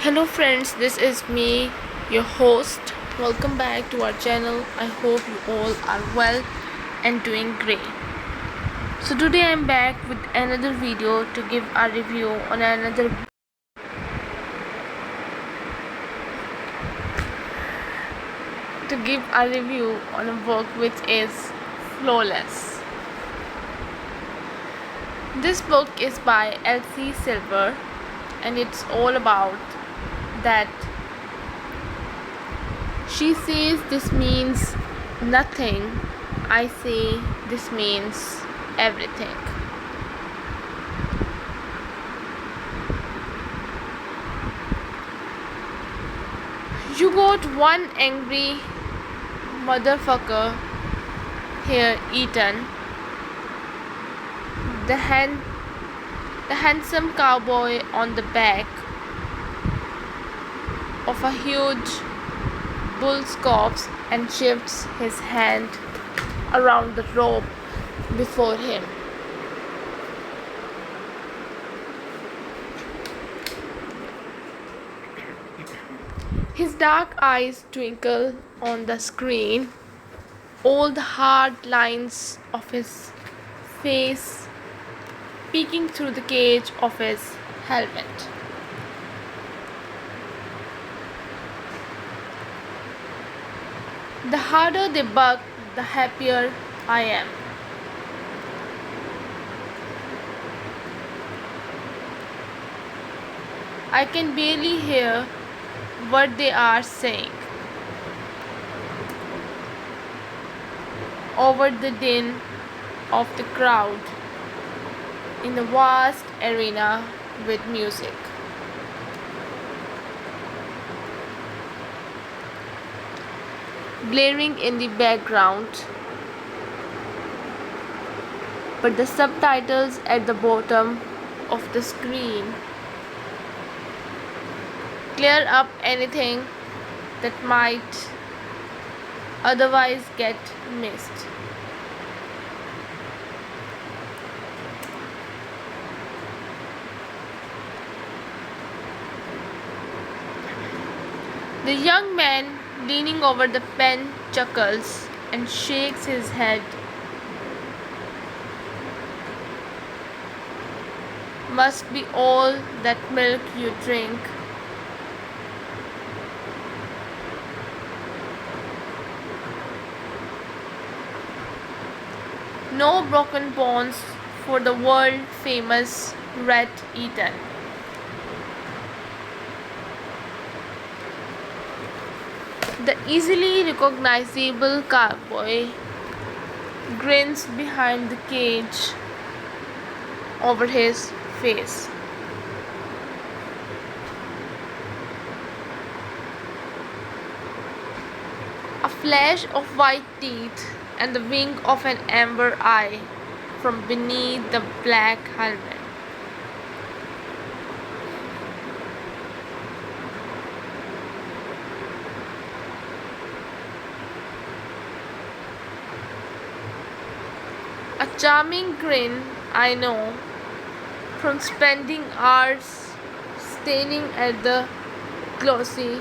Hello friends, this is me, your host. Welcome back to our channel. I hope you all are well and doing great. So today I'm back with another video to give a review on a book which is Flawless. This book is by Elsie Silver and it's all about that she says this means nothing, I say this means everything. You got one angry motherfucker here, Ethan. The handsome cowboy on the back of a huge bull stops and shifts his hand around the rope before him. His dark eyes twinkle on the screen, all the hard lines of his face peeking through the cage of his helmet. The harder they buck, the happier I am. I can barely hear what they are saying over the din of the crowd in the vast arena with music. Blaring in the background, but the subtitles at the bottom of the screen clear up anything that might otherwise get missed. The young man leaning over the pen chuckles and shakes his head. Must be all that milk you drink. No broken bones for the world famous Rhett Eaton. The easily recognizable cowboy grins behind the cage over his face. A flash of white teeth and the wink of an amber eye from beneath the black helmet. A charming grin, I know, from spending hours staring at the glossy,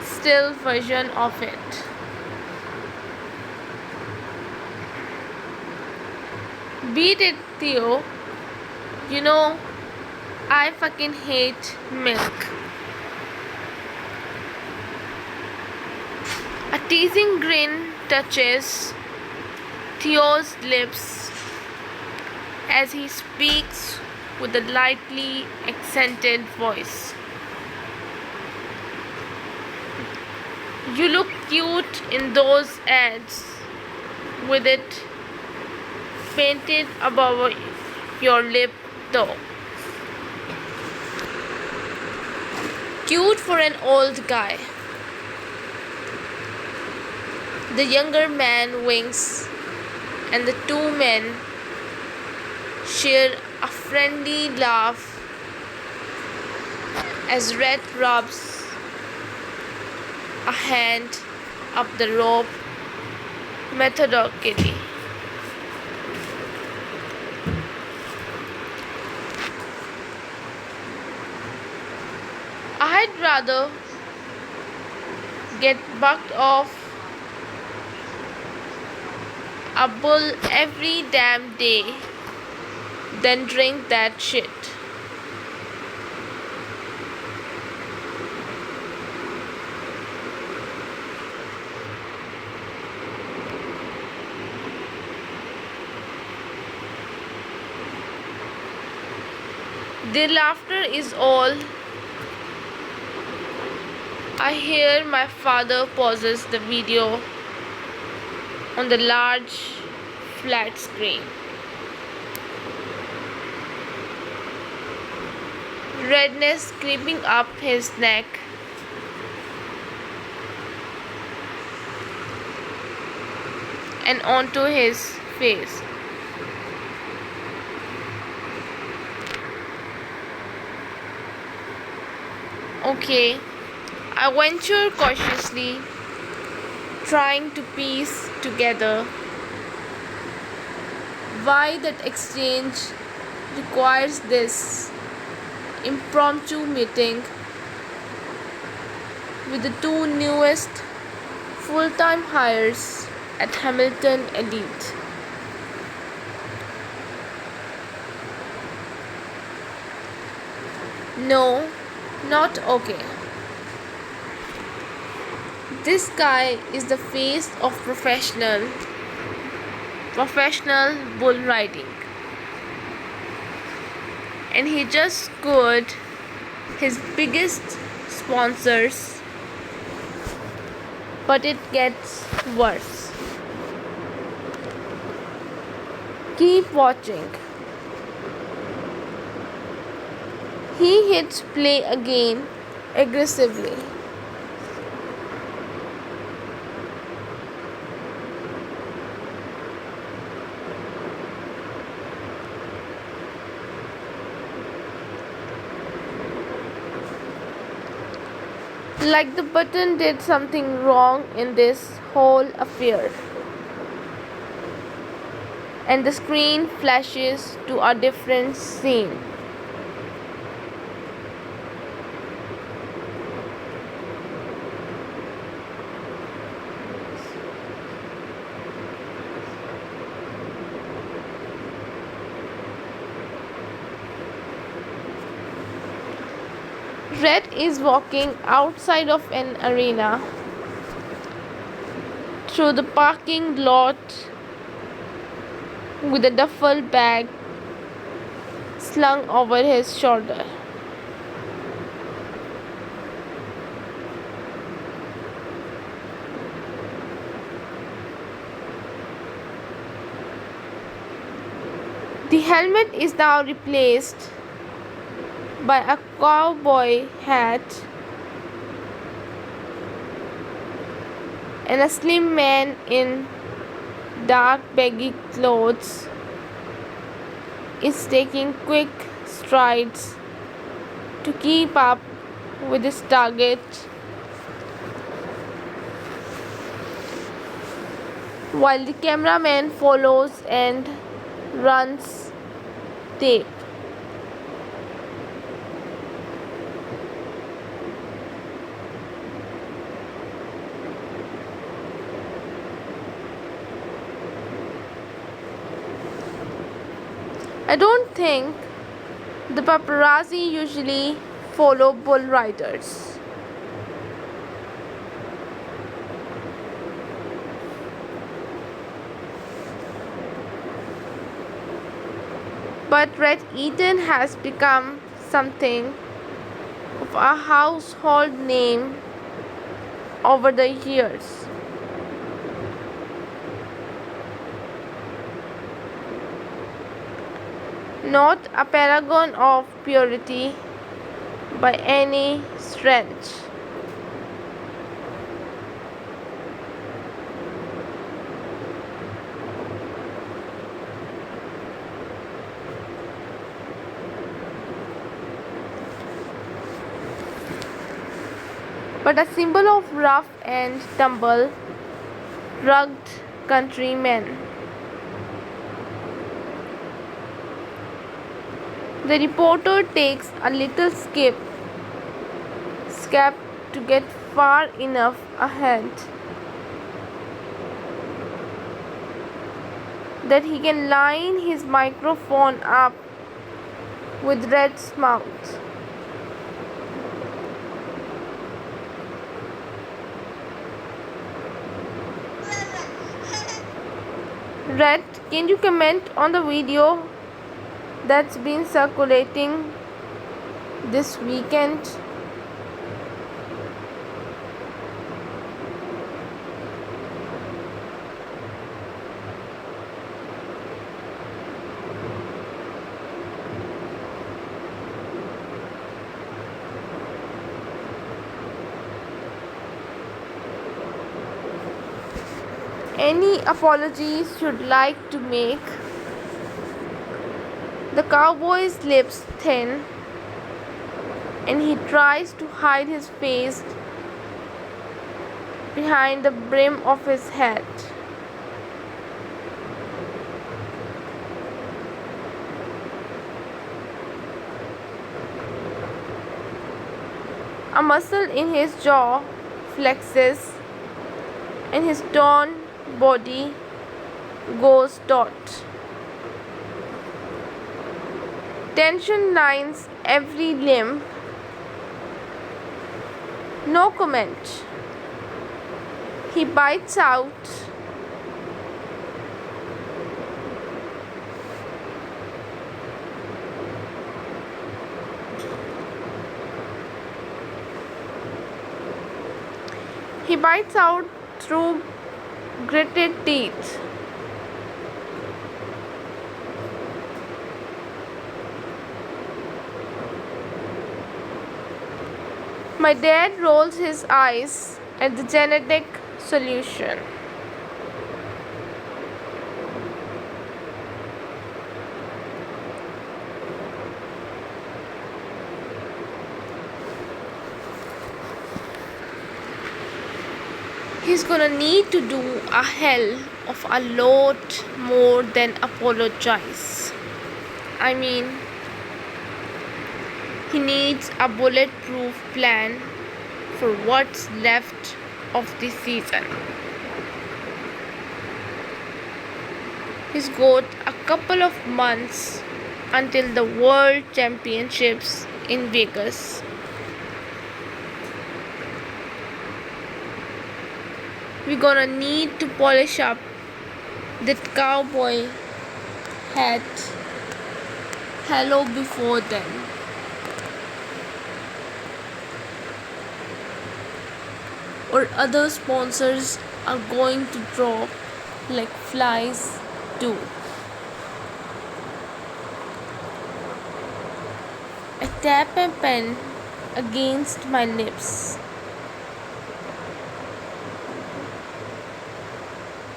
still version of it. Beat it, Theo. You know, I fucking hate milk. A teasing grin touches Theo's lips as he speaks with a lightly accented voice. You look cute in those ads with it painted above your lip though. Cute for an old guy. The younger man winks and the two men share a friendly laugh as Rhett rubs a hand up the rope methodically. I'd rather get bucked off a bull every damn day than drink that shit. Their laughter is all I hear. My father pauses the video on the large flat screen. Redness creeping up his neck. And onto his face. Okay, I venture cautiously, trying to piece together why that exchange requires this impromptu meeting with the two newest full-time hires at Hamilton Elite. No, not okay. This guy is the face of professional bull riding. And he just scored his biggest sponsors. But it gets worse. Keep watching. He hits play again aggressively. Like the button did something wrong in this whole affair. And the screen flashes to a different scene. Rhett is walking outside of an arena through the parking lot with a duffel bag slung over his shoulder. The helmet is now replaced by a cowboy hat, and a slim man in dark baggy clothes is taking quick strides to keep up with his target, while the cameraman follows and runs tape. I don't think the paparazzi usually follow bull riders. But Red Eaton has become something of a household name over the years. Not a paragon of purity by any stretch. But a symbol of rough and tumble, rugged countrymen. The reporter takes a little skip cap to get far enough ahead that he can line his microphone up with Rhett's mouth. Rhett, can you comment on the video that's been circulating this weekend? Any apologies you'd like to make? The cowboy's lips thin and he tries to hide his face behind the brim of his hat. A muscle in his jaw flexes and his torn body goes taut. Tension lines every limb. No comment. He bites out. He bites out through gritted teeth. My dad rolls his eyes at the genetic solution. He's gonna need to do a hell of a lot more than apologize. I mean, he needs a bulletproof plan for what's left of the season. He's got a couple of months until the World Championships in Vegas. We're gonna need to polish up that cowboy hat hello before then. Or other sponsors are going to drop like flies too. I tap my pen against my lips.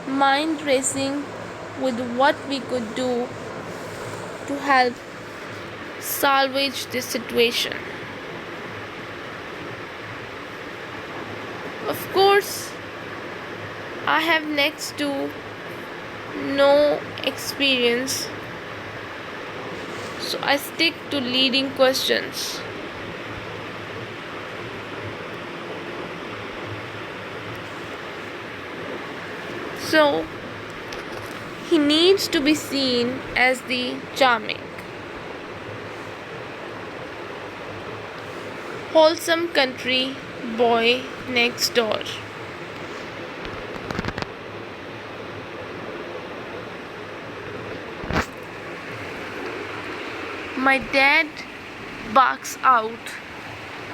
Mind racing with what we could do to help salvage this situation. Of course, I have next to no experience, so I stick to leading questions. So, he needs to be seen as the charming, wholesome country boy next door. My dad barks out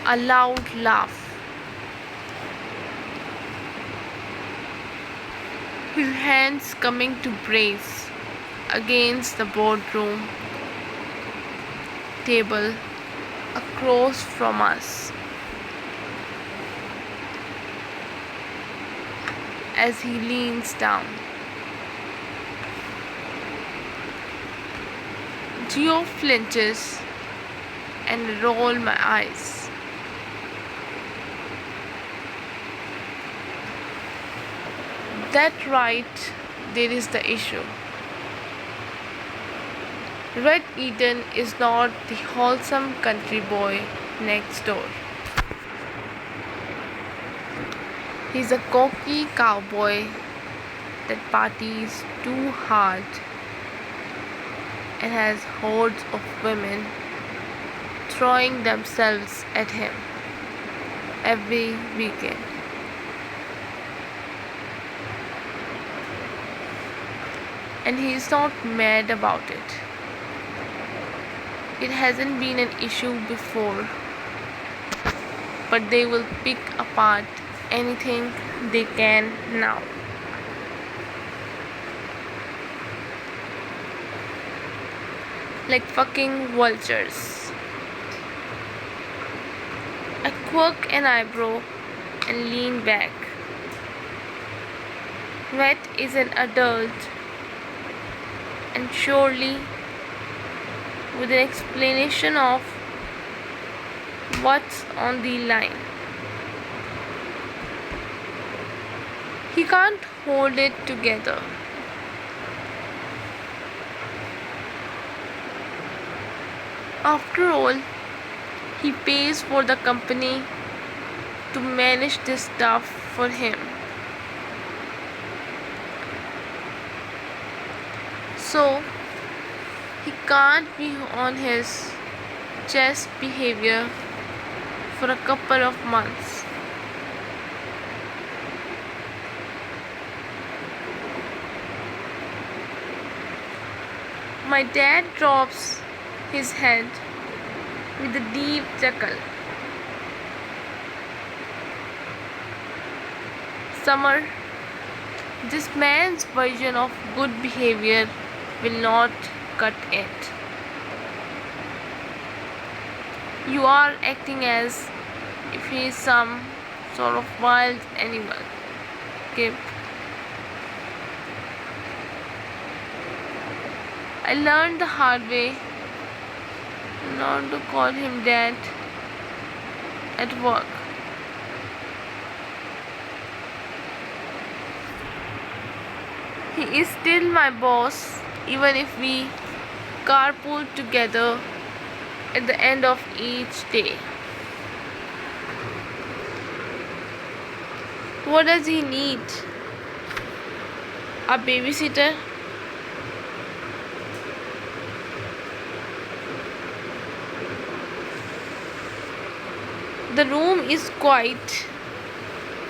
a loud laugh. His hands coming to brace against the boardroom table across from us as he leans down. Geo flinches and roll my eyes. That right, there is the issue. Red Eden is not the wholesome country boy next door. He's a cocky cowboy that parties too hard and has hordes of women throwing themselves at him every weekend. And he's not mad about it. It hasn't been an issue before, but they will pick apart anything they can now. Like fucking vultures. I quirk an eyebrow and lean back. Rhett is an adult, and surely with an explanation of what's on the line. He can't hold it together. After all, he pays for the company to manage this stuff for him. So, he can't be on his chess behavior for a couple of months. My dad drops his head with a deep chuckle. Summer, this man's version of good behavior will not cut it. You are acting as if he is some sort of wild animal. Okay. I learned the hard way not to call him dad at work. He is still my boss, even if we carpool together at the end of each day. What does he need? A babysitter? The room is quiet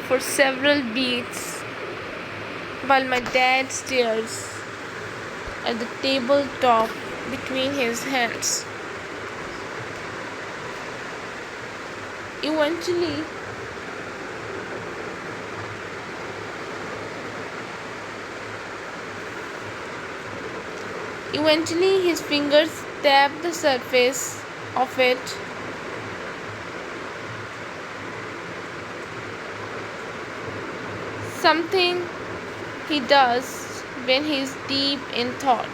for several beats while my dad stares at the tabletop between his hands. Eventually his fingers tap the surface of it. Something he does when he's deep in thought.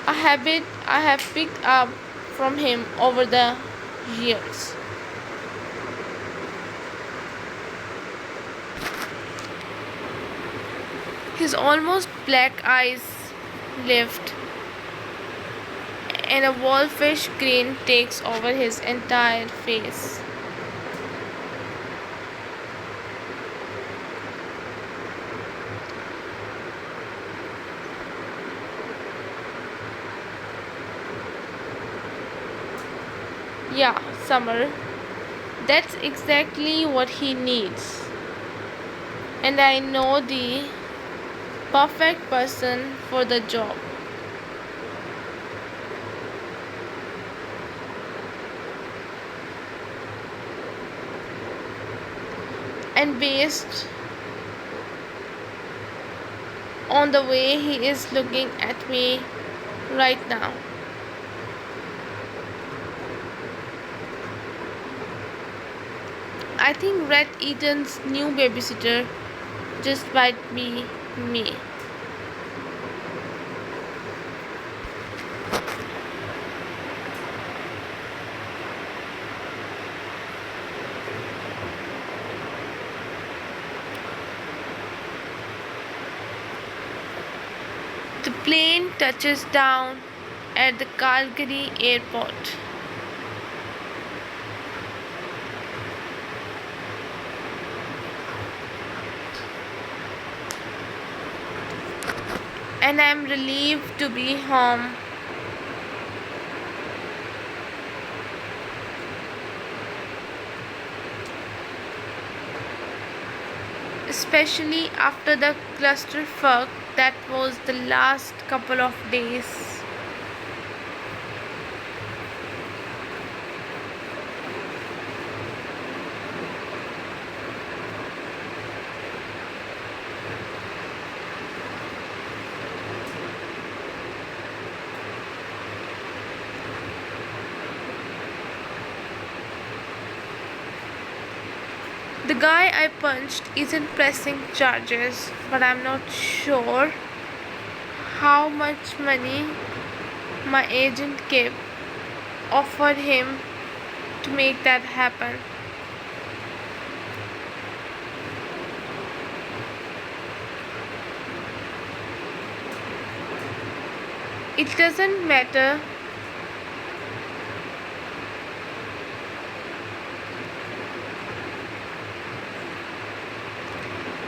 A habit I have picked up from him over the years. His almost black eyes lift, and a wolfish grin takes over his entire face. Yeah, Summer, that's exactly what he needs. And I know the perfect person for the job. And based on the way he is looking at me right now, I think Rhett Eaton's new babysitter just might be me. The plane touches down at the Calgary airport. and I'm relieved to be home. Especially after the clusterfuck that was the last couple of days. The guy I punched isn't pressing charges, but I'm not sure how much money my agent Kip offered him to make that happen. It doesn't matter.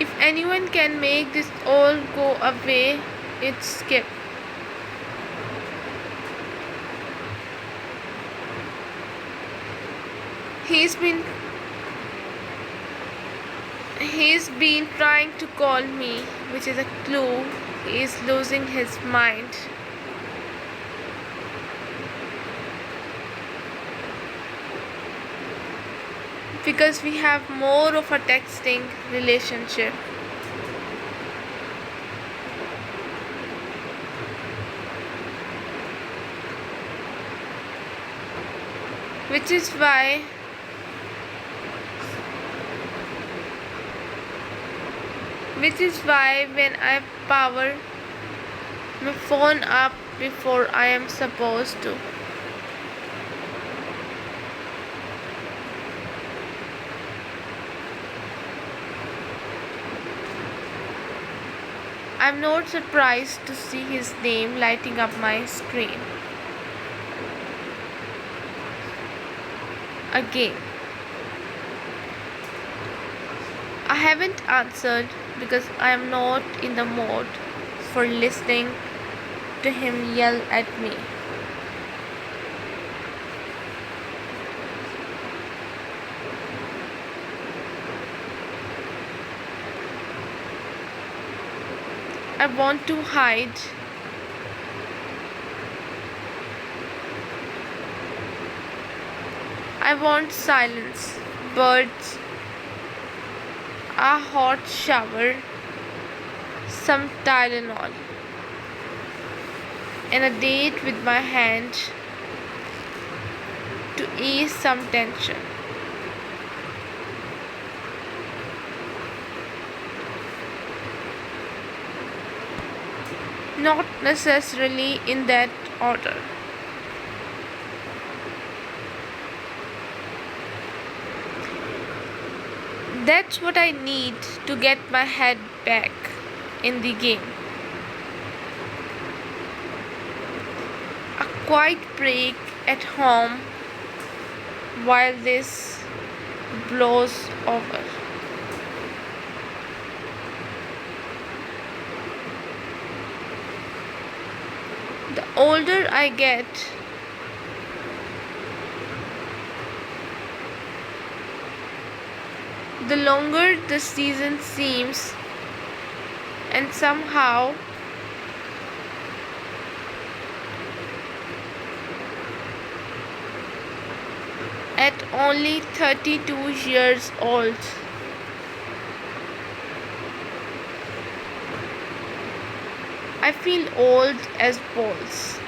If anyone can make this all go away, it's Skip. He's been trying to call me, which is a clue he's losing his mind. Because we have more of a texting relationship. Which is why when I power my phone up before I am supposed to, I'm not surprised to see his name lighting up my screen. Again. I haven't answered because I am not in the mood for listening to him yell at me. I want to hide. I want silence, birds, a hot shower, some Tylenol, and a date with my hand to ease some tension. Not necessarily in that order. That's what I need to get my head back in the game. A quiet break at home while this blows over. The older I get, the longer the season seems, and somehow at only 32 years old, I feel old as balls.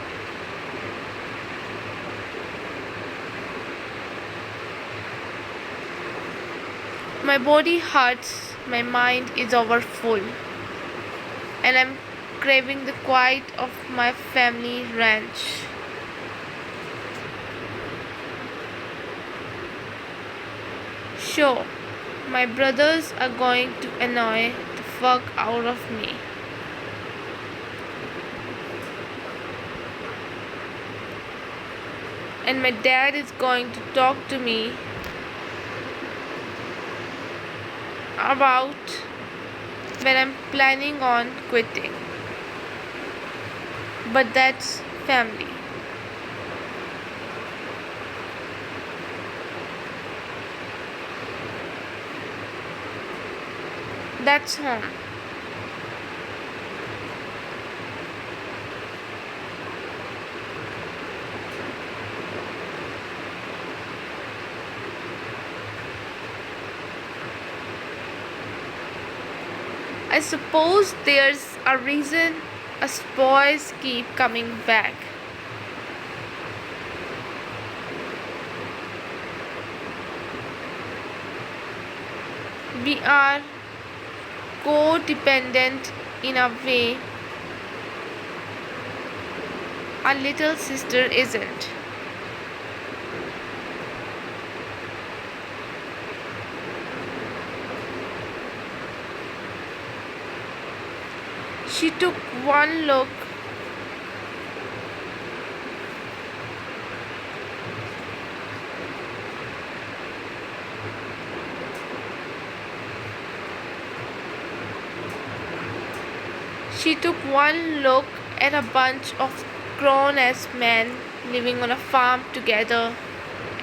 My body hurts, my mind is overfull, and I'm craving the quiet of my family ranch. Sure, my brothers are going to annoy the fuck out of me. And my dad is going to talk to me about when I'm planning on quitting. but that's family. That's home. I suppose there's a reason us boys keep coming back. We are codependent in a way our little sister isn't. She took one look at a bunch of grown-ass men living on a farm together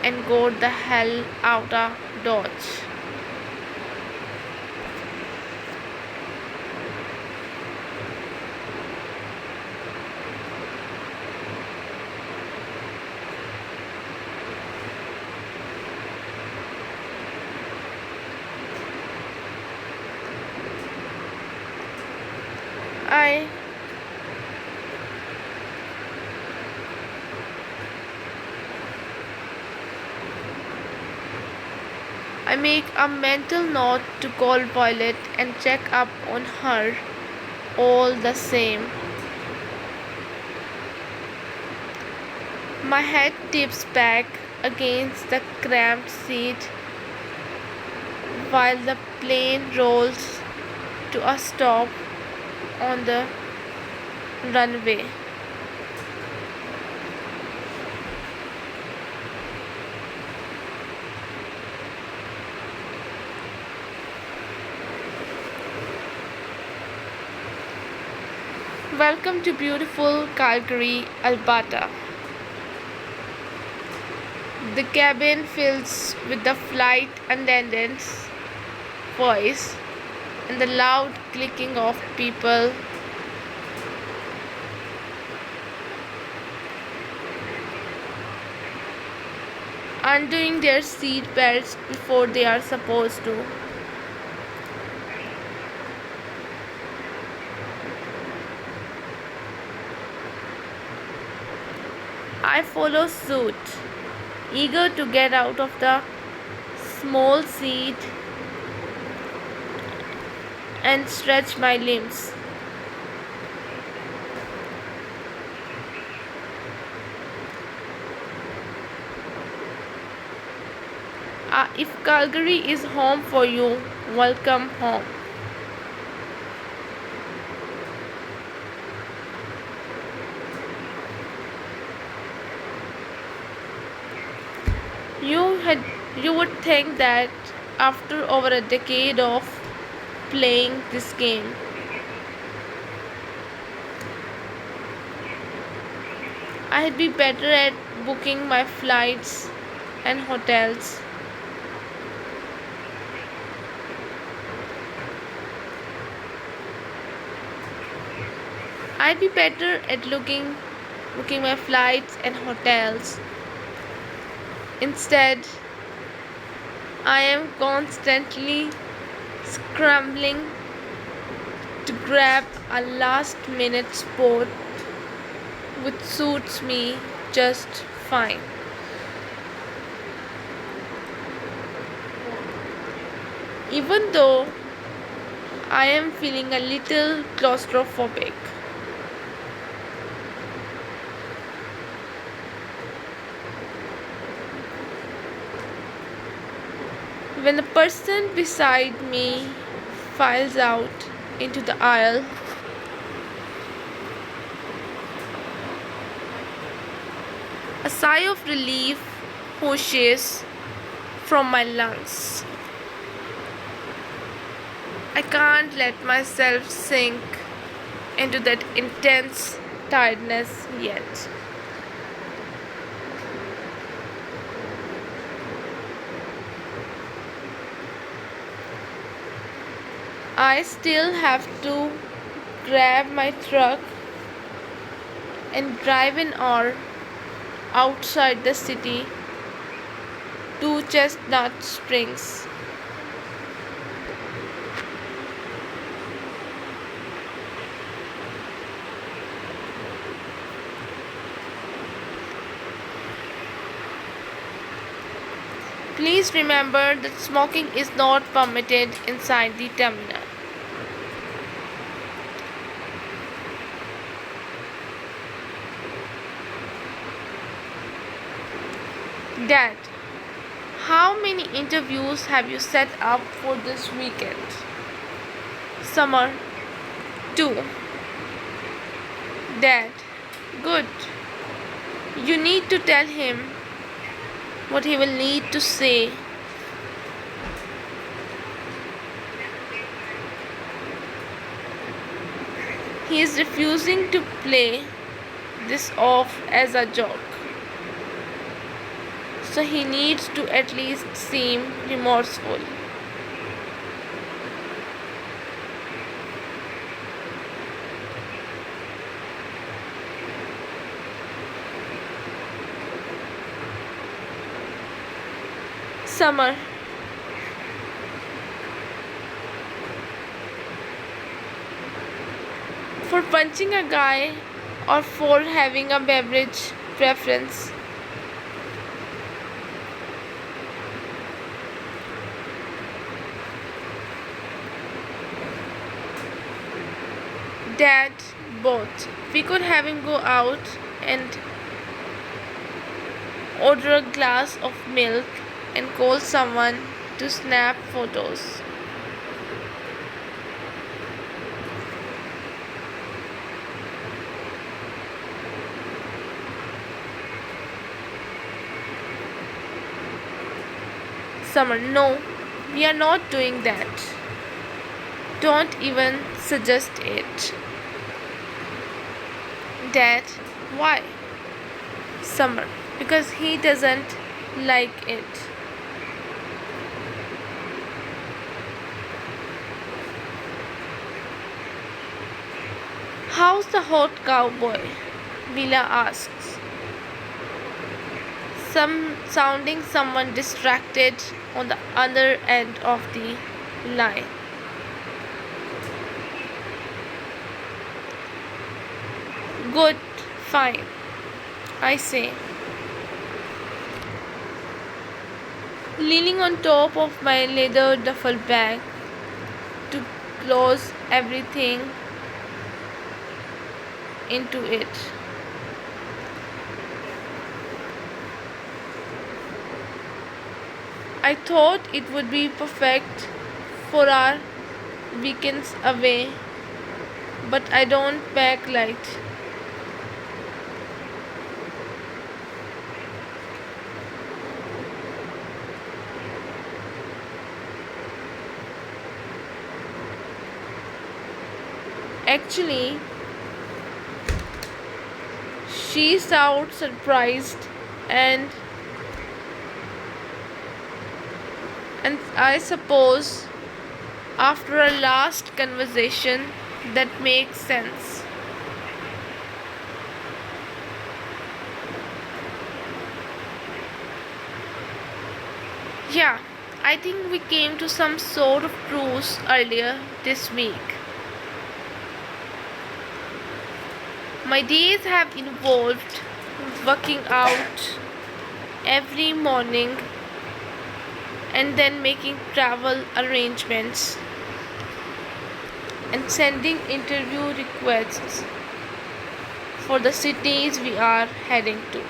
and got the hell out of Dodge. I make a mental note to call Violet and check up on her all the same. My head tips back against the cramped seat while the plane rolls to a stop on the runway. Welcome to beautiful Calgary, Alberta. The cabin fills with the flight attendant's voice and the loud clicking of people undoing their seat belts before they are supposed to. I follow suit, eager to get out of the small seat and stretch my limbs. If Calgary is home for you, welcome home. You would think that after over a decade of playing this game, I'd be better at booking my flights and hotels. I'd be better at booking my flights and hotels. Instead, I am constantly scrambling to grab a last-minute spot which suits me just fine. Even though I am feeling a little claustrophobic. When the person beside me files out into the aisle, a sigh of relief whooshes from my lungs. I can't let myself sink into that intense tiredness yet. I still have to grab my truck and drive an hour outside the city to Chestnut Springs. Please remember that smoking is not permitted inside the terminal. Dad, how many interviews have you set up for this weekend? Summer, 2. Dad, good. You need to tell him what he will need to say. He is refusing to play this off as a joke. So he needs to at least seem remorseful. Summer, for punching a guy or for having a beverage preference? Dad, both. We could have him go out and order a glass of milk and call someone to snap photos. Summer, no, we are not doing that. Don't even suggest it. Dad, why? Summer, because he doesn't like it. How's the hot cowboy? Villa asks, sounding someone distracted on the other end of the line. Good, fine, I say, leaning on top of my leather duffel bag to close everything into it. I thought it would be perfect for our weekends away, but I don't pack light. Actually, she sounds surprised and I suppose after our last conversation that makes sense. Yeah, I think we came to some sort of truce earlier this week. My days have involved working out every morning and then making travel arrangements and sending interview requests for the cities we are heading to.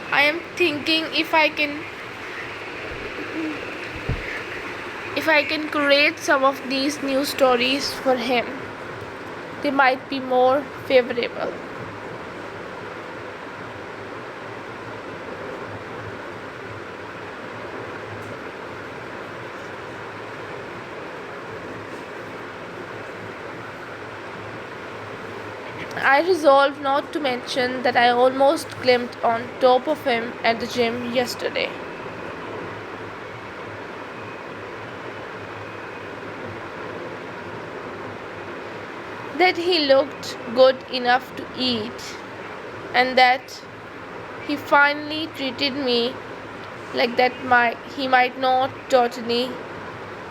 I am thinking if I can create some of these new stories for him. they might be more favorable. I resolved not to mention that I almost climbed on top of him at the gym yesterday. That he looked good enough to eat, and that he finally treated me like that he might not totally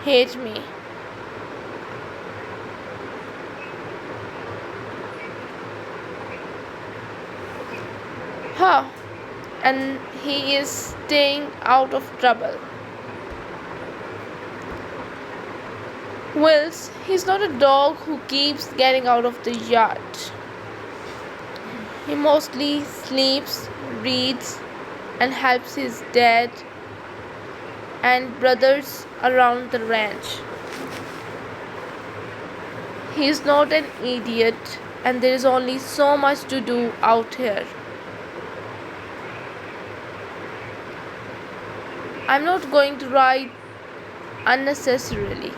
hate me. Huh, and he is staying out of trouble. Wills, he's not a dog who keeps getting out of the yard. He mostly sleeps, reads, and helps his dad and brothers around the ranch. He is not an idiot, and there is only so much to do out here. I'm not going to ride unnecessarily.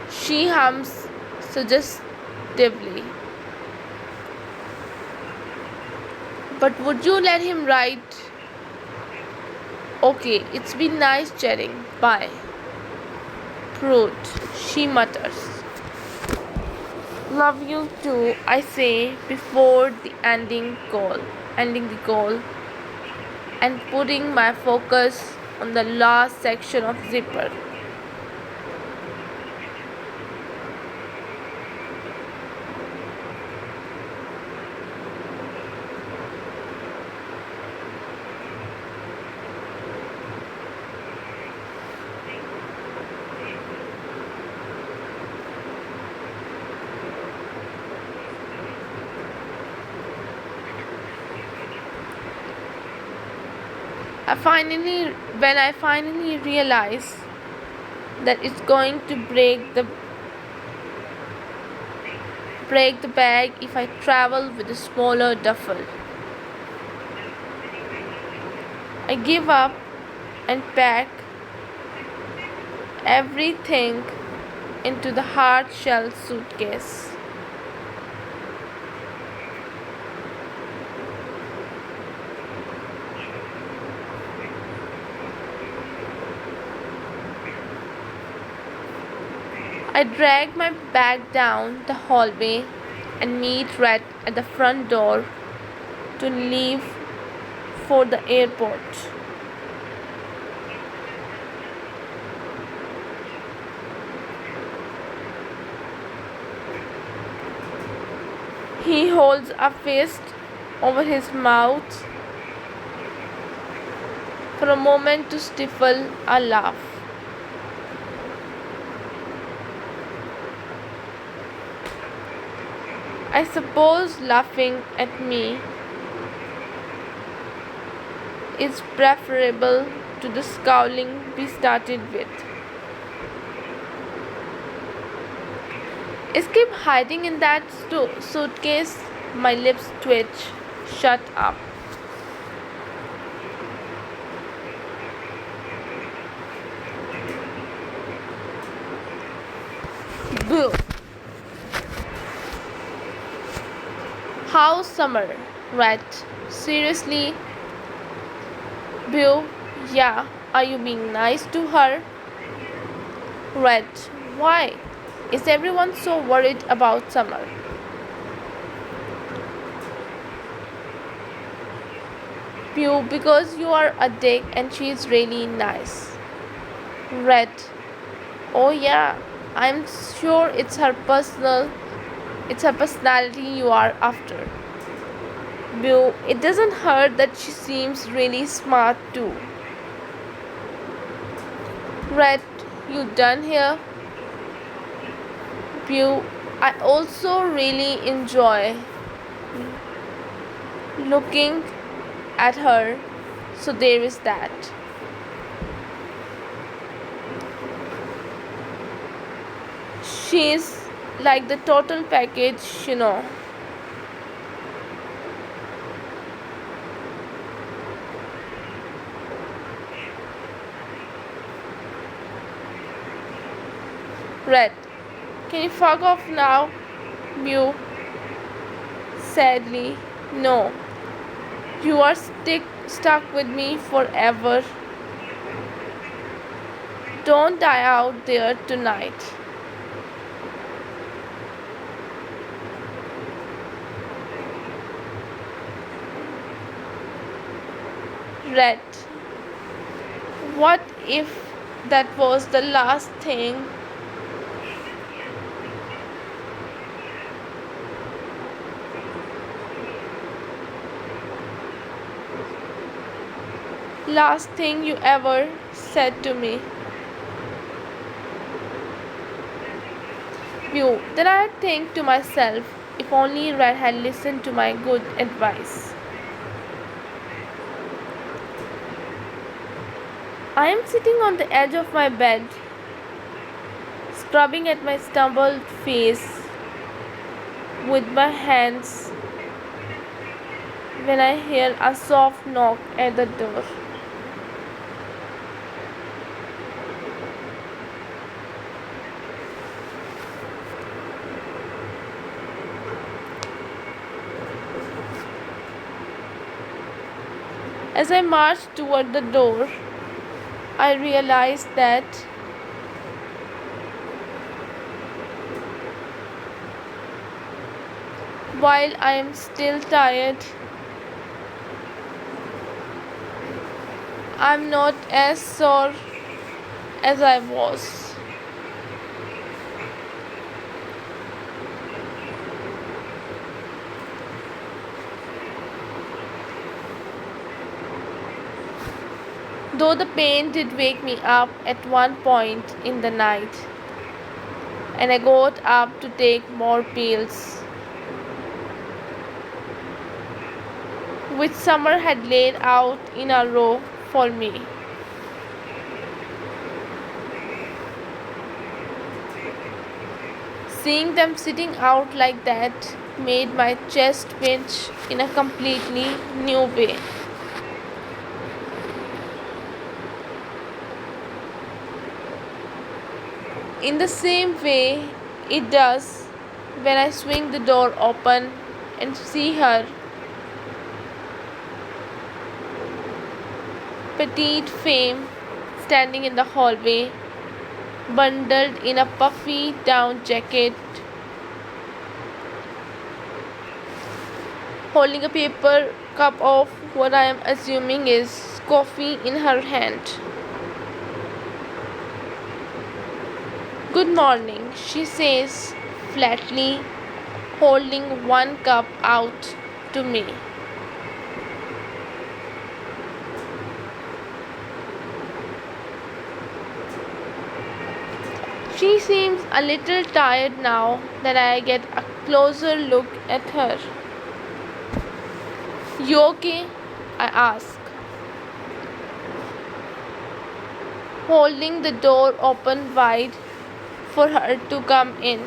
She hums suggestively. But would you let him ride? Okay, it's been nice chatting. Bye. Prude, she mutters. Love you too, I say before the ending the call, and putting my focus on the last section of zipper. When I finally realize that it's going to break the bag if I travel with a smaller duffel. I give up and pack everything into the hard shell suitcase. I drag my bag down the hallway and meet Rhett at the front door to leave for the airport. He holds a fist over his mouth for a moment to stifle a laugh. I suppose laughing at me is preferable to the scowling we started with. Escape hiding in that suitcase? My lips twitch. Shut up. Boo. How's Summer? Rhett. Seriously? Boo. Yeah. Are you being nice to her? Rhett. Why? Is everyone so worried about Summer? Pew, because you are a dick and she's really nice. Rhett. Oh yeah, I'm sure it's her personality you are after. Pew, it doesn't hurt that she seems really smart too. Rhett, you done here? Pew, I also really enjoy looking at her, so there is that. She's like the total package. Red, can you fuck off now? Mew. Sadly, no. You are stuck with me forever. Don't die out there tonight. Red, what if that was the last thing? Last thing you ever said to me? Mew. Then I think to myself, if only Red had listened to my good advice. I am sitting on the edge of my bed, scrubbing at my stumbled face with my hands when I hear a soft knock at the door. As I march toward the door, I realize that while I am still tired, I'm not as sore as I was. Though the pain did wake me up at one point in the night, and I got up to take more pills, which Summer had laid out in a row for me. Seeing them sitting out like that made my chest pinch in a completely new way. In the same way it does when I swing the door open and see her petite femme standing in the hallway, bundled in a puffy down jacket, holding a paper cup of what I am assuming is coffee in her hand. Good morning, she says flatly, holding one cup out to me. She seems a little tired now that I get a closer look at her. You okay? I ask, holding the door open wide for her to come in.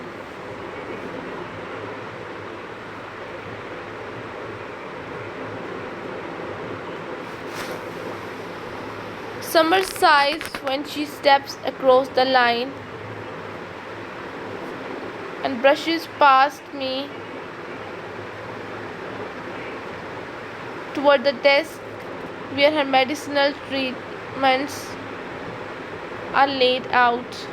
Summer sighs when she steps across the line and brushes past me toward the desk where her medicinal treatments are laid out.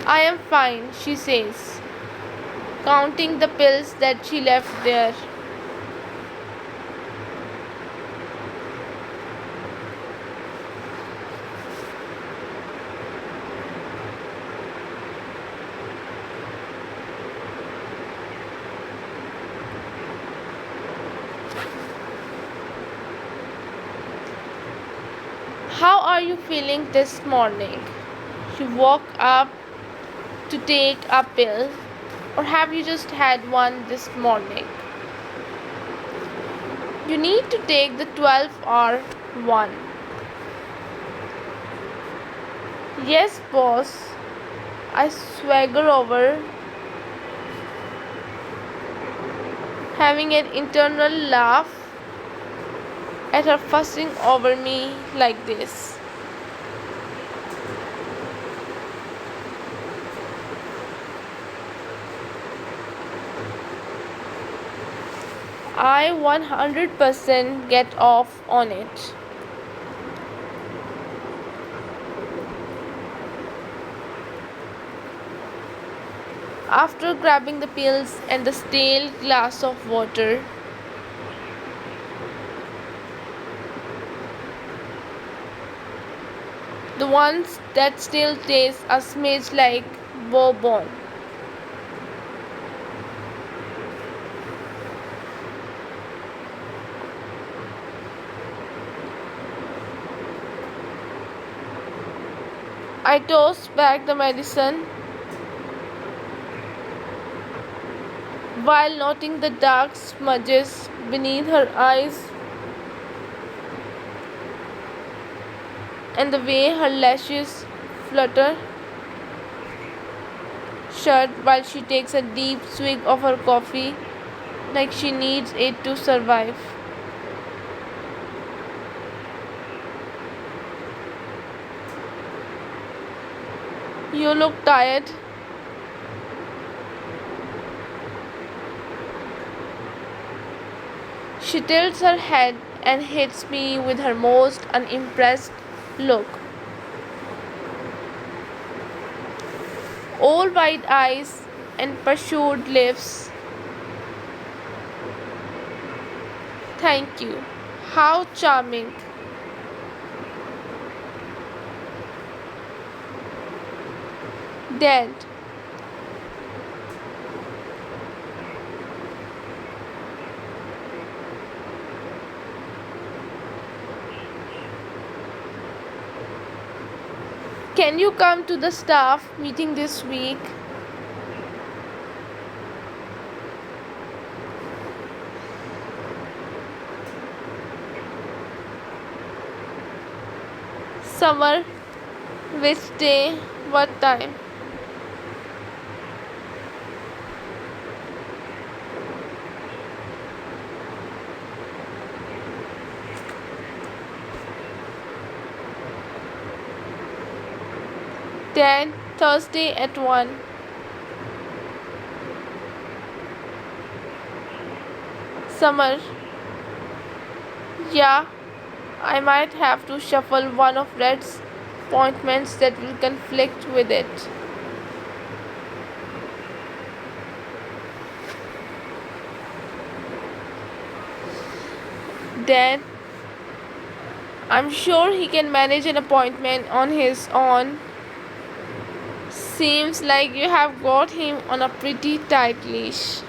I am fine, she says, counting the pills that she left there. How are you feeling this morning? You woke up to take a pill, or have you just had one this morning? You need to take the 12-hour one. Yes, boss. I swagger over, having an internal laugh at her fussing over me like this. I 100% get off on it. After grabbing the pills and the stale glass of water, the ones that still taste a smidge like bourbon, I tossed back the medicine while noting the dark smudges beneath her eyes and the way her lashes flutter shut while she takes a deep swig of her coffee like she needs it to survive. You look tired. She tilts her head and hits me with her most unimpressed look. All wide eyes and pursed lips. Thank you. How charming. Dead. Can you come to the staff meeting this week? Summer, which day, what time? Dad, Thursday at 1. Summer, yeah, I might have to shuffle one of Red's appointments that will conflict with it. Dad, I'm sure he can manage an appointment on his own. Seems like you have got him on a pretty tight leash.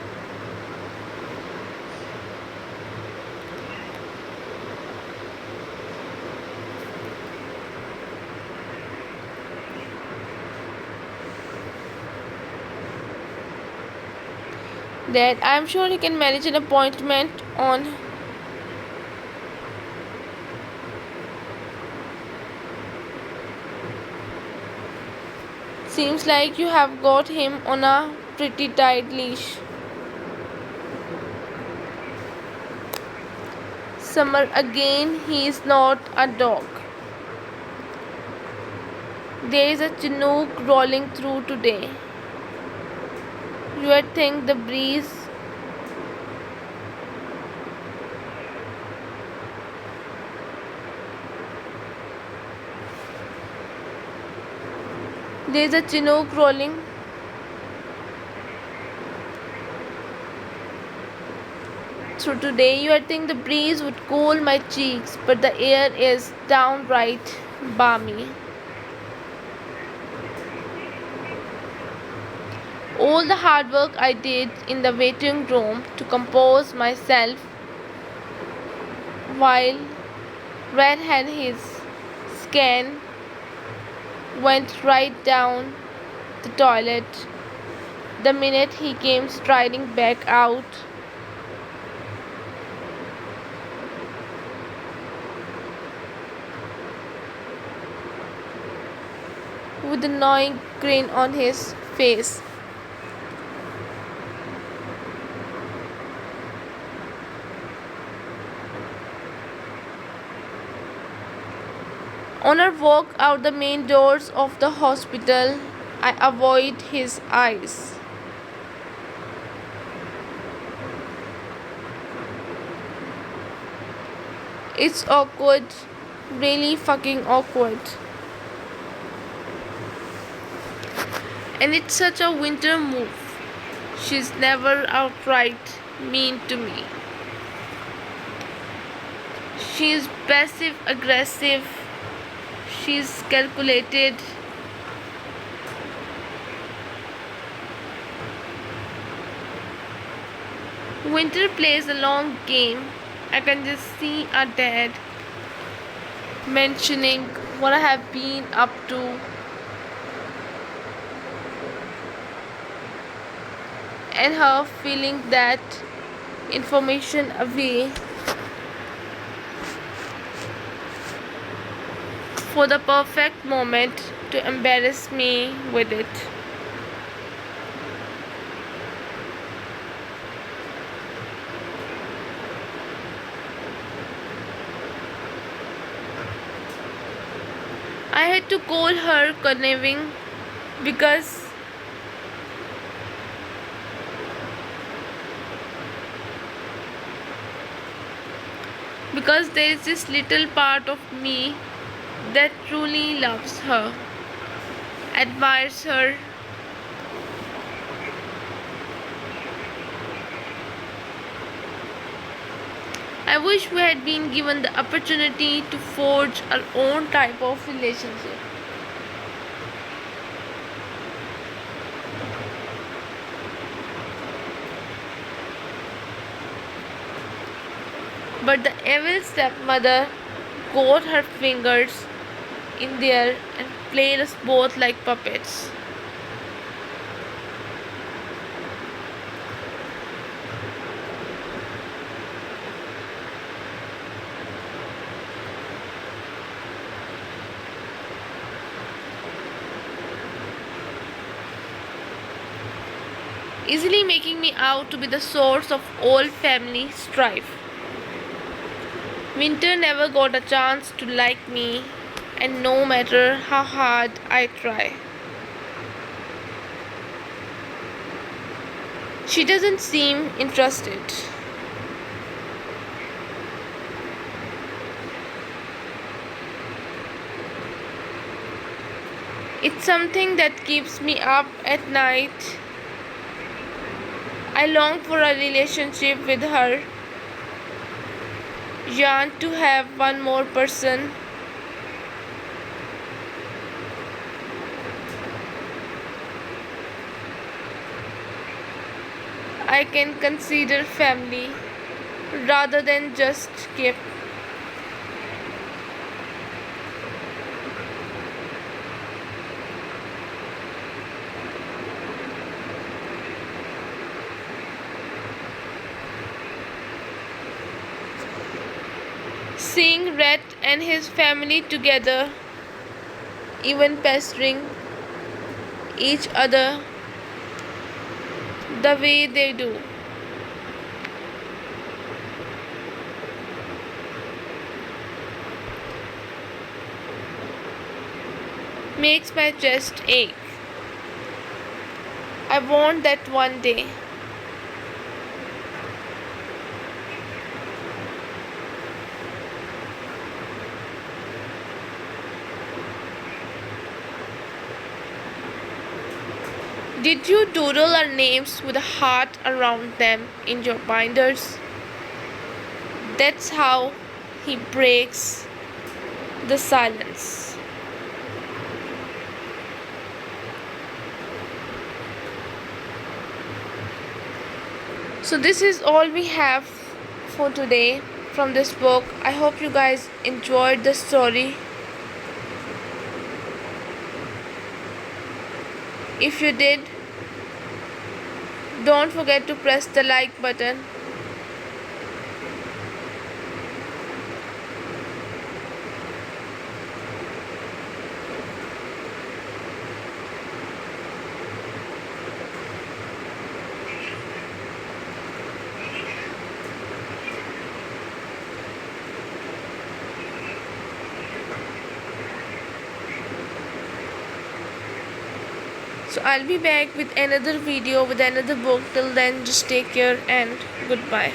Dad, I'm sure he can manage an appointment on. Seems like you have got him on a pretty tight leash. Summer, again, he is not a dog. There is a Chinook rolling through today. You would think the breeze There's a Chinook rolling through today. You would think the breeze would cool my cheeks, but the air is downright balmy. All the hard work I did in the waiting room to compose myself while Red had his scan went right down the toilet the minute he came striding back out with a knowing grin on his face. On our walk out the main doors of the hospital, I avoid his eyes. It's awkward, really fucking awkward. And it's such a Winter move. She's never outright mean to me. She's passive aggressive. She's calculated. Winter plays a long game. I can just see our dad mentioning what I have been up to, and her feeling that information away for the perfect moment to embarrass me with it. I had to call her conniving because there is this little part of me that truly loves her, admires her, I wish we had been given the opportunity to forge our own type of relationship. But the evil stepmother got her fingers in there and played us both like puppets. Easily making me out to be the source of all family strife. Winter never got a chance to like me, and no matter how hard I try, she doesn't seem interested. It's something that keeps me up at night. I long for a relationship with her. Yearn to have one more person. I can consider family rather than just Kip. Seeing Rhett and his family together, even pestering each other the way they do, makes my chest ache. I want that one day. Did you doodle our names with a heart around them in your binders? That's how he breaks the silence. So this is all we have for today from this book. I hope you guys enjoyed the story. If you did, don't forget to press the like button. So I'll be back with another video with another book. Till then, just take care and goodbye.